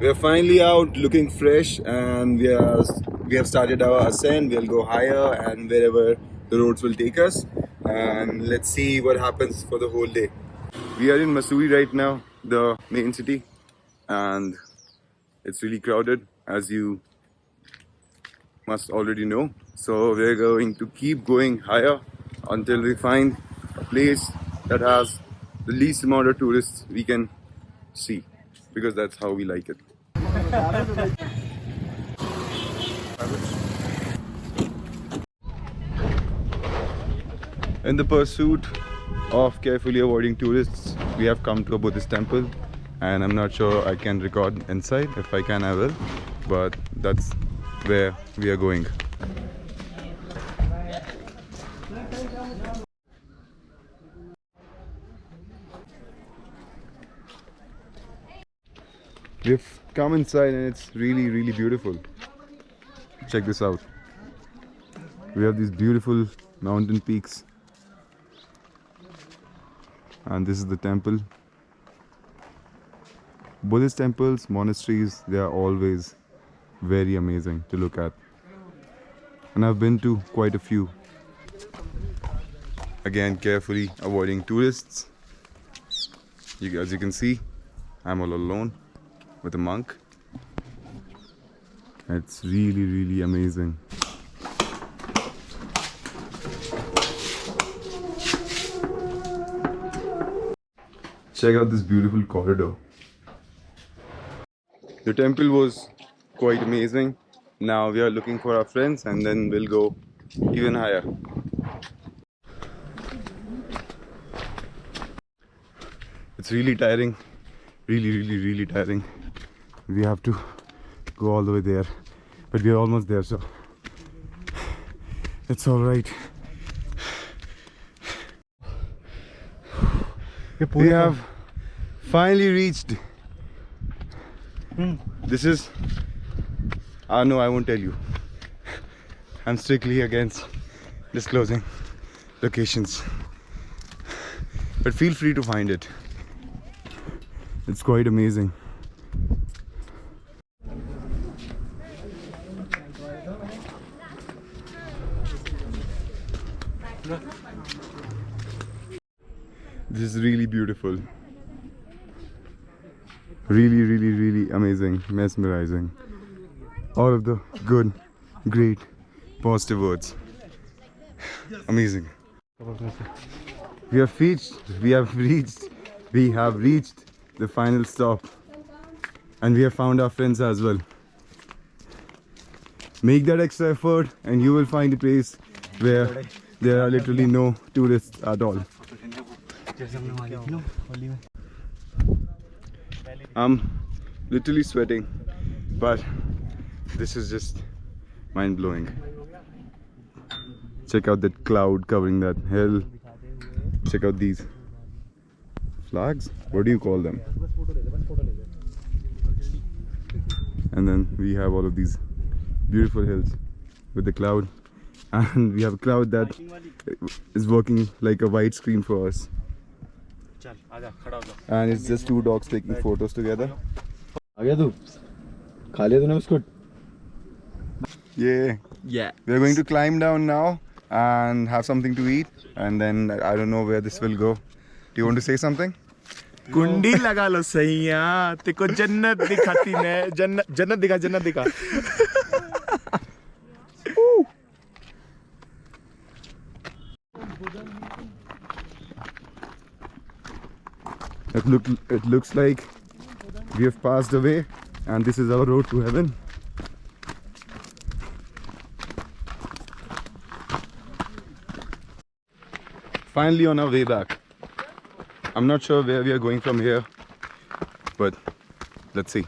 We are finally out looking fresh, and we have started our ascent. We'll go higher and wherever the roads will take us, and let's see what happens for the whole day. We are in Mussoorie right now, the main city, and it's really crowded, as you must already know. So we're going to keep going higher until we find a place that has the least amount of tourists we can see, because that's how we like it. In the pursuit of carefully avoiding tourists, we have come to a Buddhist temple, and I'm not sure I can record inside. If I can, I will, but that's where we are going. We've come inside and it's really beautiful. Check this out. We have these beautiful mountain peaks, and this is the temple. Buddhist temples, monasteries, they are always very amazing to look at, and I've been to quite a few. Again, carefully avoiding tourists. As you can see, I'm all alone with a monk. It's really amazing. Check out this beautiful corridor. The temple was quite amazing. Now we are looking for our friends, and then we'll go even higher. It's really tiring, really tiring. We have to go all the way there, but we are almost there, so it's all right. We have finally reached. This is no, I won't tell you. I'm strictly against disclosing locations, but feel free to find it. It's quite amazing. This is really beautiful. Really amazing, mesmerizing. All of the good, great, positive words. Amazing. We have reached the final stop, and we have found our friends as well. Make that extra effort and you will find a place where there are literally no tourists at all. I'm literally sweating, but this is just mind-blowing. Check out that cloud covering that hill. Check out these flags. What do you call them? And then we have all of these beautiful hills with the cloud, and we have a cloud that is working like a white screen for us. And it's just two dogs taking photos together. Yeah. We're going to climb down now and have something to eat, and then I don't know where this will go. Do you want to say something? कुंडी लगा लो सैया तेको जन्नत दिखाती ने जन्नत दिखा It looks like we have passed away, and this is our road to heaven. Finally on our way back. I'm not sure where we are going from here, but let's see.